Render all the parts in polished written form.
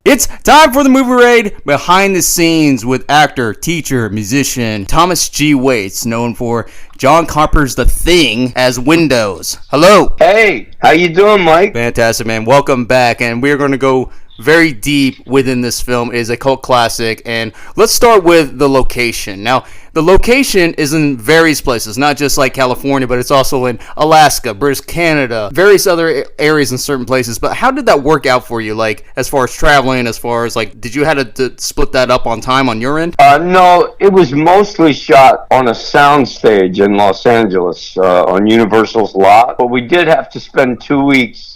It's time for the movie raid behind the scenes with actor, teacher, musician Thomas G. Waits, known for John Carpenters The Thing as Windows. Hello. Hey, how you doing, Mike? Fantastic, man. Welcome back, and we're going to go very deep within this film. It is a cult classic, and let's start with the location. Now, the location is in various places, not just like California, but it's also in Alaska, British Canada, various other areas in certain places. But how did that work out for you, like, as far as traveling, as far as, like, did you have to split that up on time on your end? No, it was mostly shot on a soundstage in Los Angeles, on Universal's lot. But we did have to spend 2 weeks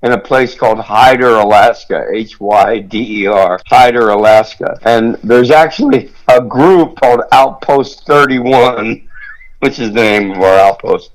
in a place called Hyder, Alaska, Hyder, Hyder, Alaska. And there's actually a group called Outpost 31, which is the name of our outpost.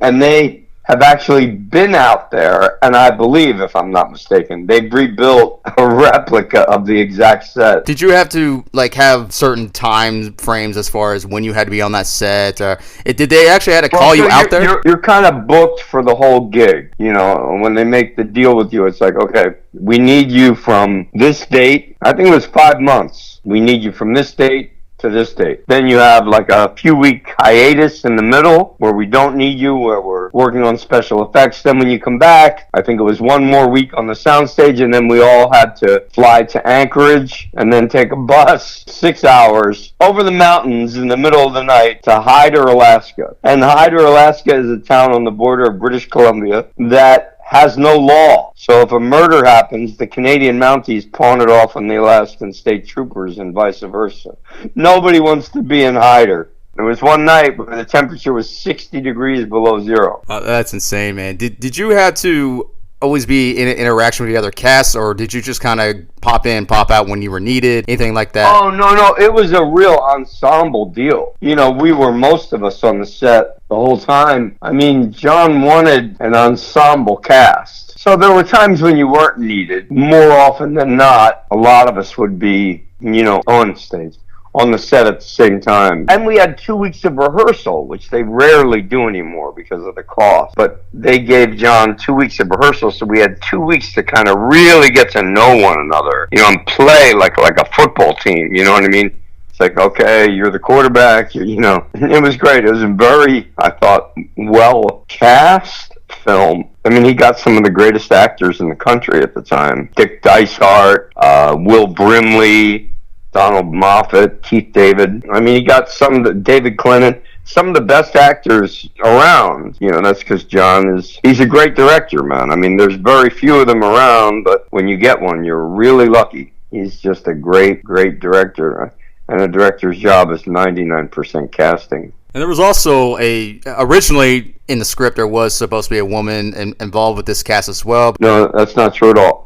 And they have actually been out there, and I believe, if I'm not mistaken, they've rebuilt a replica of the exact set. Did you have to, like, have certain time frames as far as when you had to be on that set? Did they actually have to call you out there? You're kind of booked for the whole gig. You know, when they make the deal with you, it's like, okay, we need you from this date. I think it was 5 months. We need you from this date to this date. Then you have like a few week hiatus in the middle where we don't need you, where we're working on special effects. Then when you come back, I think it was 1 more week on the soundstage, and then we all had to fly to Anchorage and then take a bus 6 hours over the mountains in the middle of the night to Hyder, Alaska. And Hyder, Alaska is a town on the border of British Columbia that has no law. So if a murder happens, the Canadian Mounties pawn it off on the Alaskan state troopers and vice versa. Nobody wants to be in Hyder. There was one night where the temperature was 60 degrees below zero. That's insane, man. Did you have to always be in an interaction with the other casts, or did you just kind of pop in, pop out when you were needed, anything like that? Oh, no, it was a real ensemble deal. You know, we were most of us on the set the whole time. I mean, John wanted an ensemble cast. So there were times when you weren't needed. More often than not, a lot of us would be, on stage, on the set at the same time. And we had 2 weeks of rehearsal, which they rarely do anymore because of the cost. But they gave John 2 weeks of rehearsal, so we had 2 weeks to kind of really get to know one another, and play like a football team, you know what I mean? It's like, okay, you're the quarterback, It was great. It was a very, I thought, well-cast film. I mean, he got some of the greatest actors in the country at the time. Dick Dysart, Will Brimley, Donald Moffat, Keith David. I mean, he got David Clennon, some of the best actors around. That's because he's a great director, man. I mean, there's very few of them around, but when you get one, you're really lucky. He's just a great, great director. And a director's job is 99% casting. And there was also originally in the script, there was supposed to be a woman involved with this cast as well. No, that's not true at all.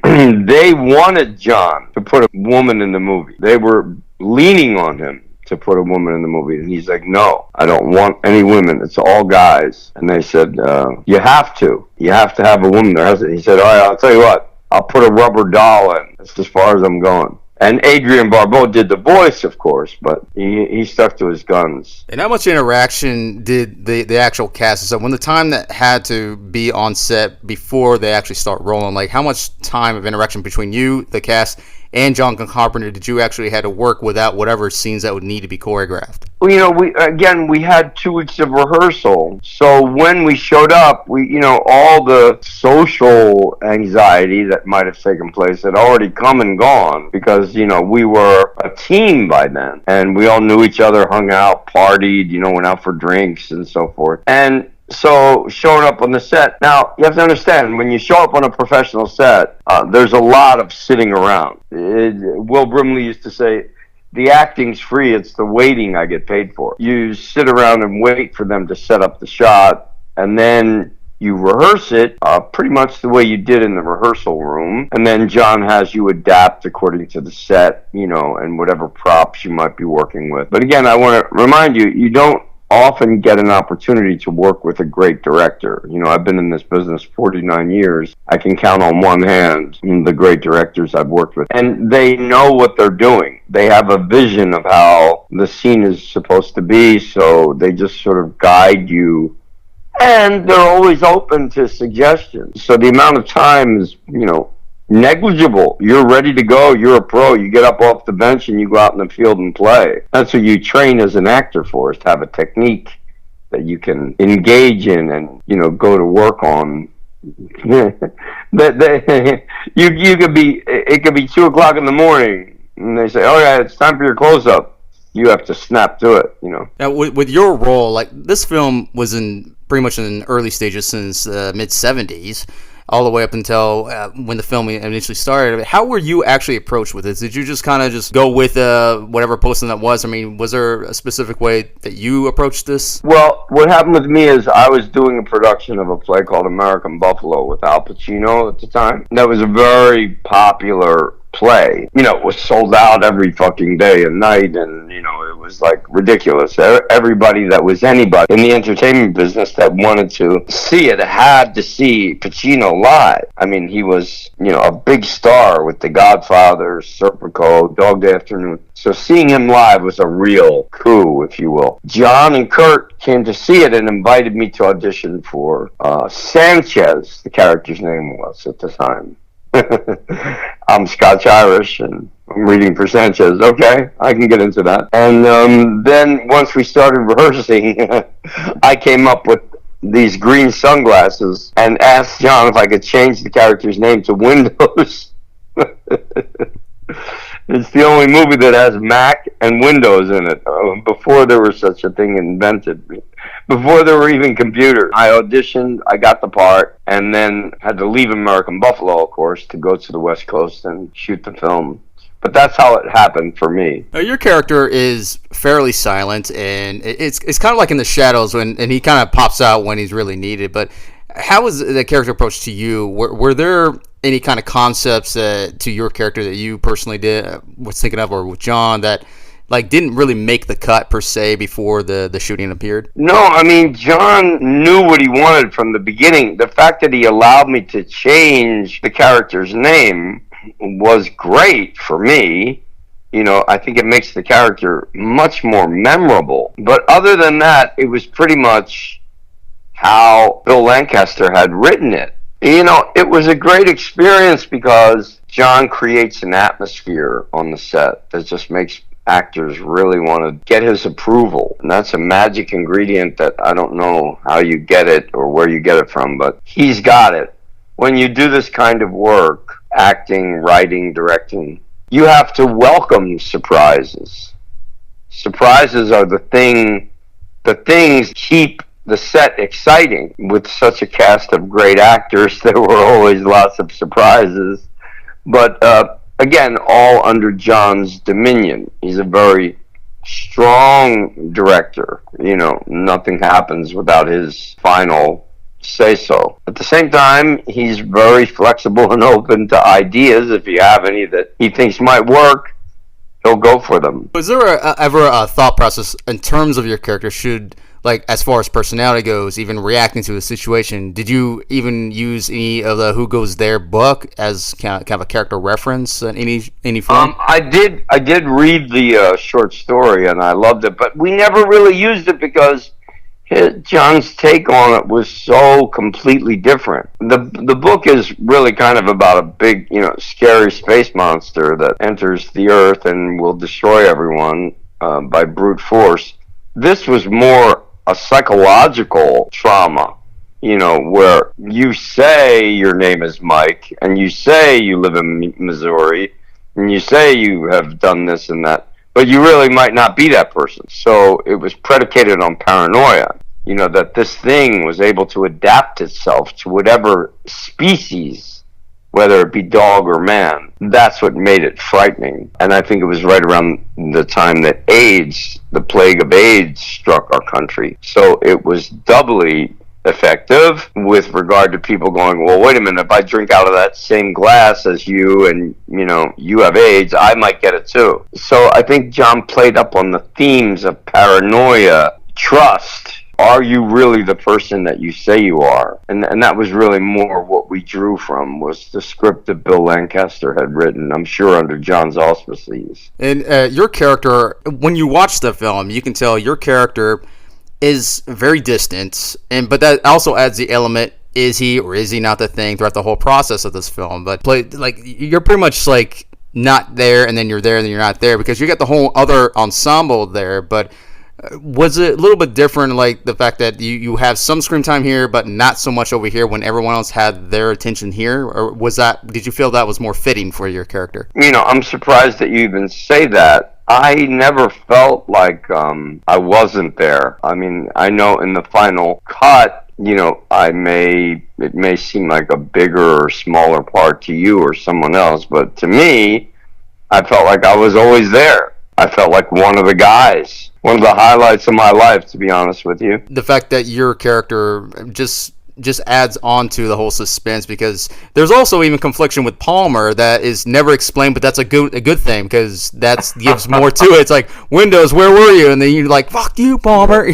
They wanted John to put a woman in the movie. They were leaning on him to put a woman in the movie. And he's like, no, I don't want any women. It's all guys. And they said, you have to. You have to have a woman there. He said, all right, I'll tell you what. I'll put a rubber doll in. That's as far as I'm going. And Adrian Barbeau did the voice, of course, but he stuck to his guns. And how much interaction did the actual cast? So when the time that had to be on set before they actually start rolling, like how much time of interaction between you, the cast, and John Carpenter did you actually had to work without whatever scenes that would need to be choreographed? Well, we had 2 weeks of rehearsal. So when we showed up, all the social anxiety that might have taken place had already come and gone because, we were a team by then. And we all knew each other, hung out, partied, went out for drinks and so forth. And so showing up on the set. Now, you have to understand, when you show up on a professional set, there's a lot of sitting around. Will Brimley used to say, the acting's free, it's the waiting I get paid for. You sit around and wait for them to set up the shot, and then you rehearse it pretty much the way you did in the rehearsal room. And then John has you adapt according to the set, and whatever props you might be working with. But again, I want to remind you, you don't often get an opportunity to work with a great director. I've been in this business 49 years. I can count on one hand the great directors I've worked with. And they know what they're doing. They have a vision of how the scene is supposed to be, so they just sort of guide you. And they're always open to suggestions. So the amount of time is, negligible. You're ready to go. You're a pro. You get up off the bench and you go out in the field and play. That's what you train as an actor for, is to have a technique that you can engage in and, go to work on. You could be, it could be 2:00 in the morning and they say, oh yeah, it's time for your close up. You have to snap to it. Now, with your role, like, this film was in pretty much in early stages since mid '70s, all the way up until when the film initially started. How were you actually approached with it? Did you just kind of just go with whatever posting that was? I mean, was there a specific way that you approached this? Well, what happened with me is I was doing a production of a play called American Buffalo with Al Pacino at the time. That was a very popular play. It was sold out every fucking day and night, and it was like ridiculous. Everybody that was anybody in the entertainment business that wanted to see it had to see Pacino live. I mean, he was, a big star with The Godfather, Serpico, Dog Day Afternoon. So seeing him live was a real coup, if you will. John and Kurt came to see it and invited me to audition for Sanchez, the character's name was at the time. I'm Scotch-Irish, and I'm reading for Sanchez. Okay, I can get into that. And then once we started rehearsing, I came up with these green sunglasses and asked John if I could change the character's name to Windows. It's the only movie that has Mac and Windows in it. Before there was such a thing invented. Before there were even computers. I auditioned, I got the part, and then had to leave American Buffalo, of course, to go to the West Coast and shoot the film. But that's how it happened for me. Now, your character is fairly silent, and it's kind of like in the shadows, and he kind of pops out when he's really needed. But how was the character approach to you? Were there any kind of concepts to your character that you personally was thinking of, or with John, that didn't really make the cut per se before the shooting appeared? No, I mean, John knew what he wanted from the beginning. The fact that he allowed me to change the character's name was great for me. I think it makes the character much more memorable. But other than that, it was pretty much how Bill Lancaster had written it. It was a great experience because John creates an atmosphere on the set that just makes actors really want to get his approval. And that's a magic ingredient that I don't know how you get it or where you get it from, but he's got it. When you do this kind of work, acting, writing, directing, you have to welcome surprises. Surprises are the things keep the set exciting. With such a cast of great actors, there were always lots of surprises. But again, all under John's dominion. He's a very strong director. Nothing happens without his final say-so. At the same time, he's very flexible and open to ideas. If you have any that he thinks might work, he'll go for them. Was there ever a thought process in terms of your character should, as far as personality goes, even reacting to a situation? Did you even use any of the Who Goes There book as kind of a character reference in any form? I did read the short story and I loved it, but we never really used it because John's take on it was so completely different. The book is really kind of about a big, scary space monster that enters the Earth and will destroy everyone by brute force. This was more a psychological trauma, where you say your name is Mike, and you say you live in Missouri, and you say you have done this and that, but you really might not be that person. So it was predicated on paranoia, that this thing was able to adapt itself to whatever species, whether it be dog or man. That's what made it frightening. And I think it was right around the time that AIDS, the plague of AIDS, struck our country. So it was doubly effective with regard to people going, well, wait a minute, if I drink out of that same glass as you and, you have AIDS, I might get it too. So I think John played up on the themes of paranoia, trust. Are you really the person that you say you are? And that was really more what we drew from, was the script that Bill Lancaster had written, I'm sure under John's auspices. And your character, when you watch the film, you can tell your character is very distant, but that also adds the element is he or is he not the Thing throughout the whole process of this film. But like you're pretty much like not there, and then you're there, and then you're not there, because you got the whole other ensemble there. But was it a little bit different, like the fact that you have some screen time here but not so much over here when everyone else had their attention here? Or did you feel that was more fitting for your character? I'm surprised that you even say that. I never felt like I wasn't there. I mean, I know in the final cut, it may seem like a bigger or smaller part to you or someone else, but to me, I felt like I was always there. I felt like one of the guys, one of the highlights of my life, to be honest with you. The fact that your character just adds on to the whole suspense, because there's also even confliction with Palmer that is never explained, but that's a good thing, because that gives more to it. It's like, Windows, where were you? And then you're like, fuck you, Palmer.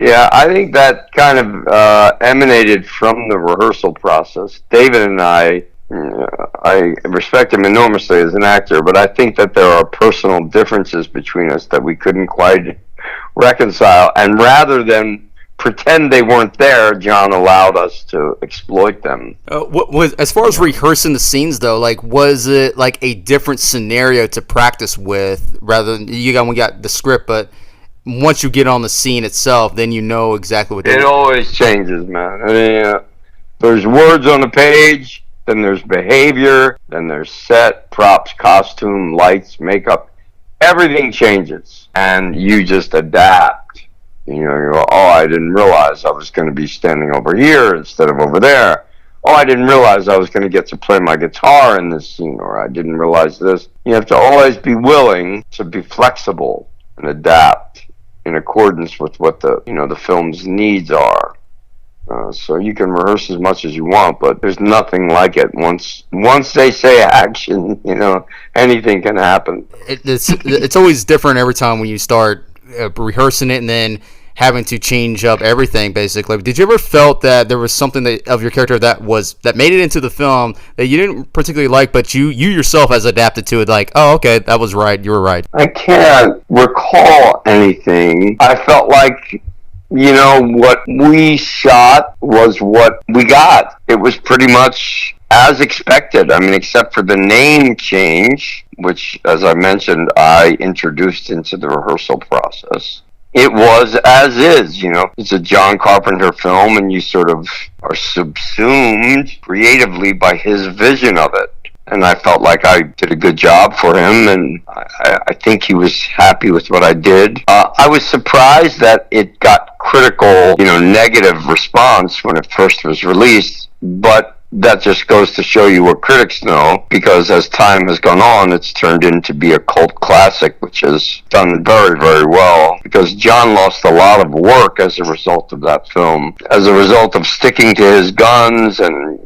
Yeah, I think that kind of emanated from the rehearsal process. David and I respect him enormously as an actor, but I think that there are personal differences between us that we couldn't quite reconcile. And rather than pretend they weren't there, John allowed us to exploit them. What was, as far as rehearsing the scenes though, like, was it like a different scenario to practice with, rather than we got the script, but once you get on the scene itself, then you know exactly what it always changes, man. I mean, there's words on the page, then there's behavior, then there's set, props, costume, lights, makeup. Everything changes, and you just adapt. You go, oh, I didn't realize I was going to be standing over here instead of over there. Oh, I didn't realize I was going to get to play my guitar in this scene, or I didn't realize this. You have to always be willing to be flexible and adapt in accordance with what the film's needs are. So you can rehearse as much as you want, but there's nothing like it. Once they say action, anything can happen. It's always different every time when you start rehearsing it and then having to change up everything, basically. Did you ever felt that there was something of your character that made it into the film that you didn't particularly like, but you yourself has adapted to it, like, oh, okay, that was right, you were right? I can't recall anything. I felt like, what we shot was what we got. It was pretty much as expected. I mean, except for the name change, which, as I mentioned, I introduced into the rehearsal process. It was as is, It's a John Carpenter film, and you sort of are subsumed creatively by his vision of it. And I felt like I did a good job for him, and I think he was happy with what I did. I was surprised that it got critical, negative response when it first was released, but that just goes to show you what critics know, because as time has gone on, it's turned into be a cult classic, which has done very, very well, because John lost a lot of work as a result of that film, as a result of sticking to his guns and,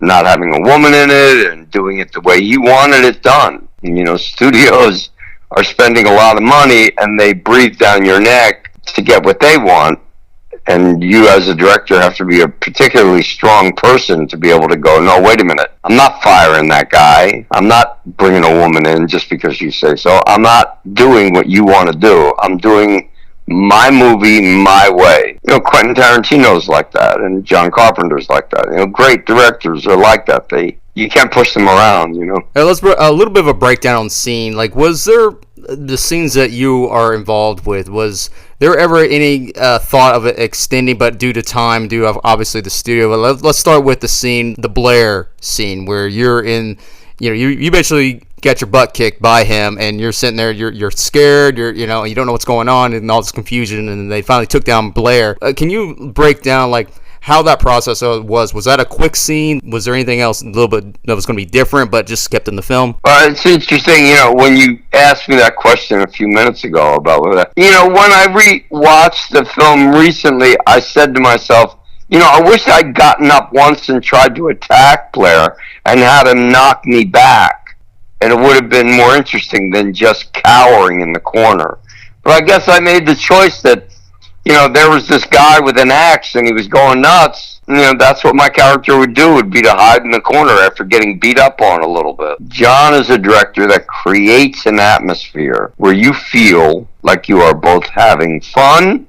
not having a woman in it and doing it the way he wanted it done. Studios are spending a lot of money, and they breathe down your neck to get what they want. And you, as a director, have to be a particularly strong person to be able to go, no, wait a minute. I'm not firing that guy. I'm not bringing a woman in just because you say so. I'm not doing what you want to do. I'm doing my movie my way. Quentin Tarantino's like that, and John Carpenter's like that. Great directors are like that. You can't push them around, Let's a little bit of a breakdown on scene. Like, was there the scenes that you are involved with? Was there ever any thought of it extending, but due to time, due to obviously the studio? Let's start with the Blair scene, where you're in, you eventually got your butt kicked by him, and you're sitting there, you're scared, you don't know what's going on, and all this confusion, and they finally took down Blair. Can you break down, like, how that process was? Was that a quick scene? Was there anything else a little bit that was going to be different, but just kept in the film? It's interesting, when you asked me that question a few minutes ago about that. When I re-watched the film recently, I said to myself, I wish I'd gotten up once and tried to attack Blair and had him knock me back. And it would have been more interesting than just cowering in the corner. But I guess I made the choice that, there was this guy with an axe and he was going nuts. That's what my character would do, would be to hide in the corner after getting beat up on a little bit. John is a director that creates an atmosphere where you feel like you are both having fun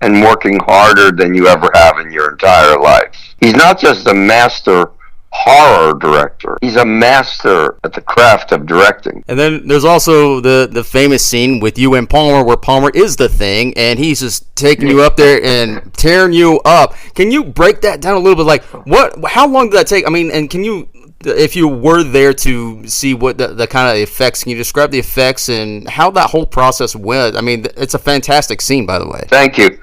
and working harder than you ever have in your entire life. He's not just a master horror director. He's a master at the craft of directing. And then there's also the famous scene with you and Palmer where Palmer is the Thing and he's just taking you up there and tearing you up. Can you break that down a little bit? Like, how long did that take? I mean, and can you, if you were there to see what the kind of effects, can you describe the effects and how that whole process went? I mean, it's a fantastic scene, by the way. Thank you.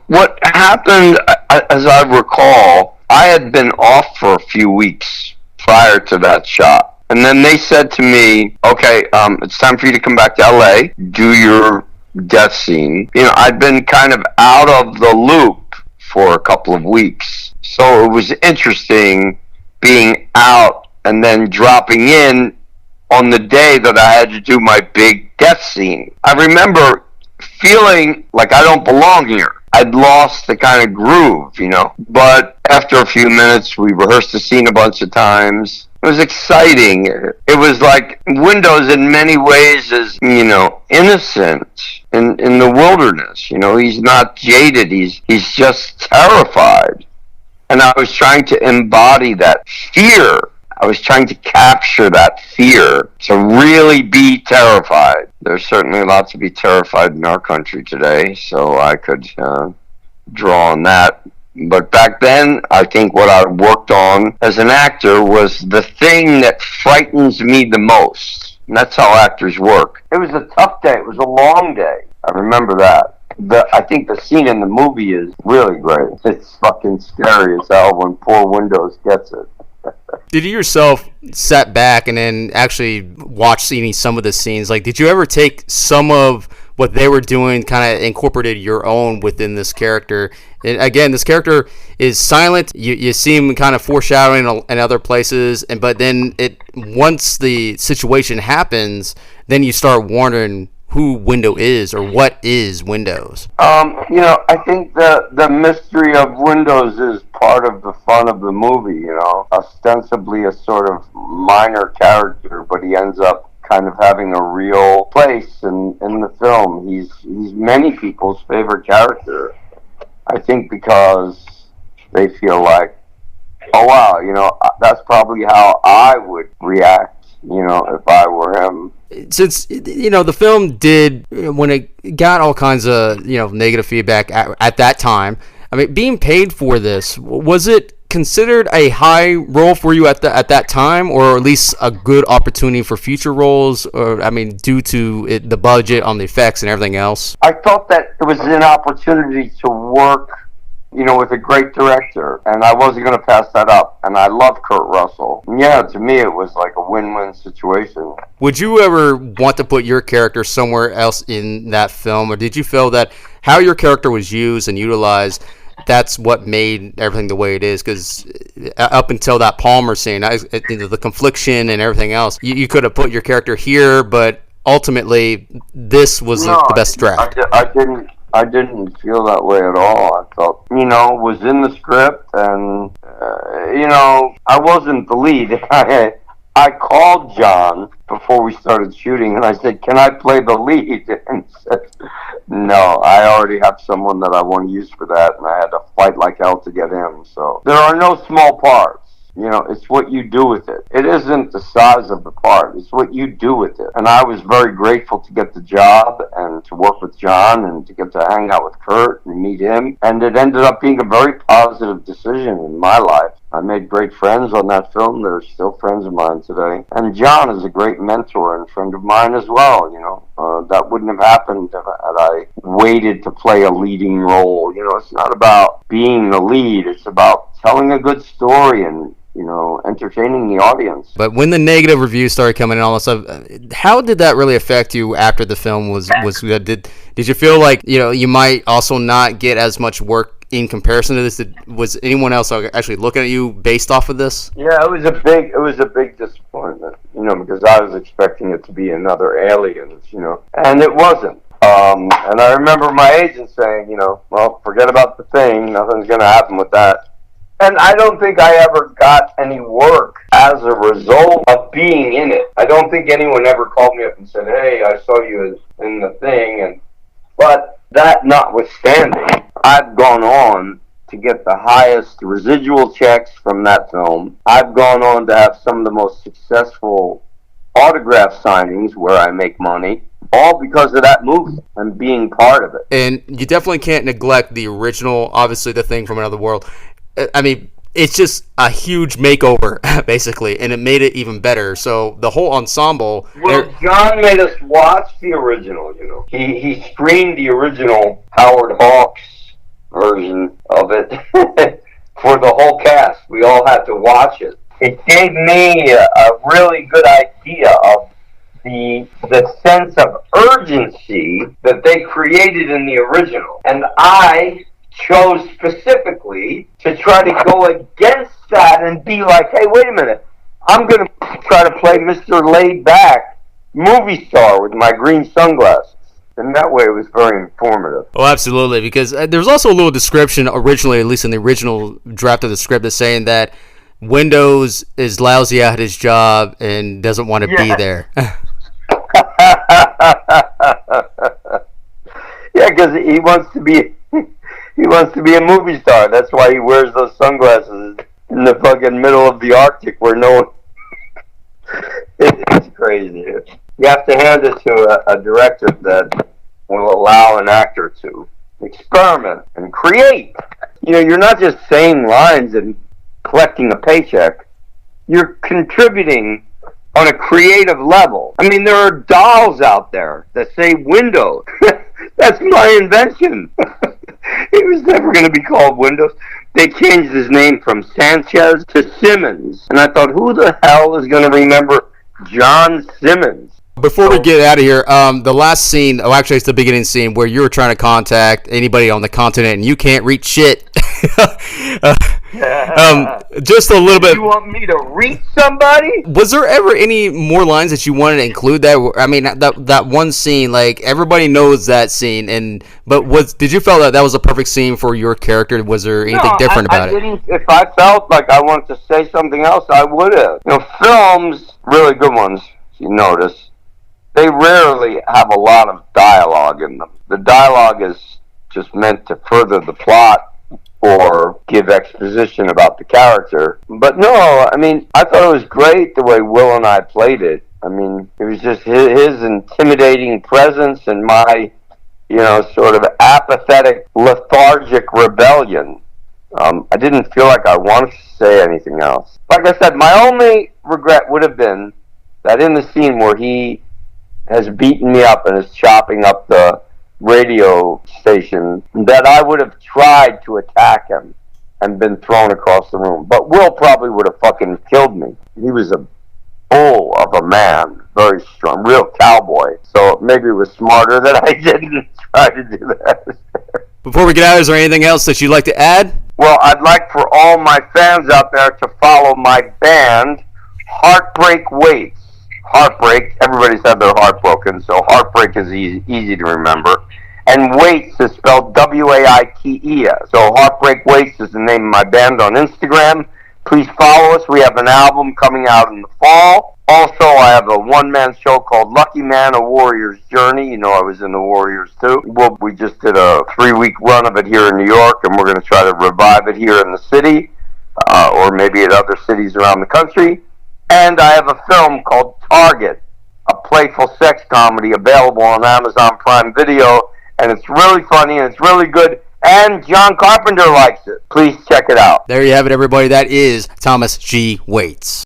What happened, as I recall, I had been off for a few weeks prior to that shot. And then they said to me, okay, it's time for you to come back to LA, do your death scene. You know, I'd been kind of out of the loop for a couple of weeks. So it was interesting being out and then dropping in on the day that I had to do my big death scene. I remember feeling like I don't belong here. I'd lost the kind of groove, you know. But after a few minutes, we rehearsed the scene a bunch of times. It was exciting. It was like Windows in many ways is, you know, innocent in the wilderness. You know, he's not jaded. He's just terrified. And I was trying to embody that fear. I was trying to capture that fear, to really be terrified. There's certainly a lot to be terrified in our country today, so I could draw on that. But back then, I think what I worked on as an actor was the thing that frightens me the most. And that's how actors work. It was a tough day. It was a long day. I remember that. I think the scene in the movie is really great. It's fucking scary as hell when poor Windows gets it. Did you yourself sat back and then actually watch some of the scenes? Like, did you ever take some of what they were doing, kind of incorporated your own within this character? And again, this character is silent. You see him kind of foreshadowing in other places, but then once the situation happens, then you start wondering who Window is or what is Windows. You know, I think the mystery of Windows is part of the fun of the movie, you know. Ostensibly a sort of minor character, but he ends up kind of having a real place in the film. He's many people's favorite character. I think because they feel like, oh wow, you know, that's probably how I would react, you know, if I were him. Since, you know, the film did, when it got all kinds of, you know, negative feedback at that time, I mean, being paid for this, was it considered a high role for you at that time, or at least a good opportunity for future roles, or, I mean, due to the budget on the effects and everything else? I felt that it was an opportunity to work, you know, with a great director, and I wasn't going to pass that up. And I love Kurt Russell. And yeah, to me, it was like a win-win situation. Would you ever want to put your character somewhere else in that film, or did you feel that how your character was used and utilized, that's what made everything the way it is? Because up until that Palmer scene, the confliction and everything else, you could have put your character here, but ultimately, this was the best draft. I didn't feel that way at all. I felt, you know, it was in the script, and, you know, I wasn't the lead. I called John before we started shooting, and I said, can I play the lead? And he said, no, I already have someone that I want to use for that, and I had to fight like hell to get him. So there are no small parts. You know, it's what you do with it. It isn't the size of the part. It's what you do with it. And I was very grateful to get the job and to work with John and to get to hang out with Kurt and meet him. And it ended up being a very positive decision in my life. I made great friends on that film. They're still friends of mine today. And John is a great mentor and friend of mine as well, you know. That wouldn't have happened if I waited to play a leading role. You know, it's not about being the lead. It's about telling a good story and, you know, entertaining the audience. But when the negative reviews started coming in, all this stuff, how did that really affect you after the film was good? Did you feel like, you know, you might also not get as much work in comparison to this? Was anyone else actually looking at you based off of this? Yeah, it was a big disappointment, you know, because I was expecting it to be another Aliens, you know, and it wasn't. And I remember my agent saying, you know, well, forget about The Thing. Nothing's going to happen with that. And I don't think I ever got any work as a result of being in it. I don't think anyone ever called me up and said, hey, I saw you in The Thing. But That notwithstanding, I've gone on to get the highest residual checks from that film. I've gone on to have some of the most successful autograph signings where I make money, all because of that movie and being part of it. And you definitely can't neglect the original, obviously, The Thing from Another World. I mean, it's just a huge makeover, basically, and it made it even better. So the whole ensemble... Well, John made us watch the original, you know. He screened the original Howard Hawks version of it for the whole cast. We all had to watch it. It gave me a really good idea of the sense of urgency that they created in the original. And I chose specifically to try to go against that and be like, hey, wait a minute, I'm going to try to play Mr. Laid Back movie star with my green sunglasses. And that way it was very informative. Oh, absolutely, because there's also a little description originally, at least in the original draft of the script, is saying that Windows is lousy at his job and doesn't want to be there. Yeah, because he wants to be a movie star. That's why he wears those sunglasses in the fucking middle of the Arctic where no one... It's crazy. You have to hand it to a director that will allow an actor to experiment and create. You know, you're not just saying lines and collecting a paycheck. You're contributing on a creative level. I mean, there are dolls out there that say Windows. That's my invention. He was never going to be called Windows. They changed his name from Sanchez to Simmons. And I thought, who the hell is going to remember John Simmons? Before we get out of here, the last scene, actually it's the beginning scene where you were trying to contact anybody on the continent and you can't reach shit. Just a little bit. You want me to reach somebody? Was there ever any more lines that you wanted to include? I mean, that one scene, like everybody knows that scene, but did you feel that was a perfect scene for your character? Was there anything different about it? If I felt like I wanted to say something else, I would have. You know, films, really good ones, if you notice, they rarely have a lot of dialogue in them. The dialogue is just meant to further the plot or give exposition about the character. But no, I mean, I thought it was great the way Will and I played it. I mean, it was just his intimidating presence and my, you know, sort of apathetic, lethargic rebellion. I didn't feel like I wanted to say anything else. Like I said, my only regret would have been that in the scene where he has beaten me up and is chopping up the radio station, that I would have tried to attack him and been thrown across the room. But Will probably would have fucking killed me. He was a bull of a man, very strong, real cowboy. So maybe it was smarter that I didn't try to do that. Before we get out, is there anything else that you'd like to add? Well, I'd like for all my fans out there to follow my band, Heartbreak Waits. Heartbreak, everybody's had their heart broken, so Heartbreak is easy to remember. And Waits is spelled W-A-I-T-E-S. So Heartbreak Waits is the name of my band on Instagram. Please follow us. We have an album coming out in the fall. Also, I have a one-man show called Lucky Man, A Warrior's Journey. You know I was in the Warriors, too. We just did a 3-week run of it here in New York, and we're going to try to revive it here in the city, or maybe at other cities around the country. And I have a film called Target, a playful sex comedy available on Amazon Prime Video. And it's really funny and it's really good. And John Carpenter likes it. Please check it out. There you have it, everybody. That is Thomas G. Waits.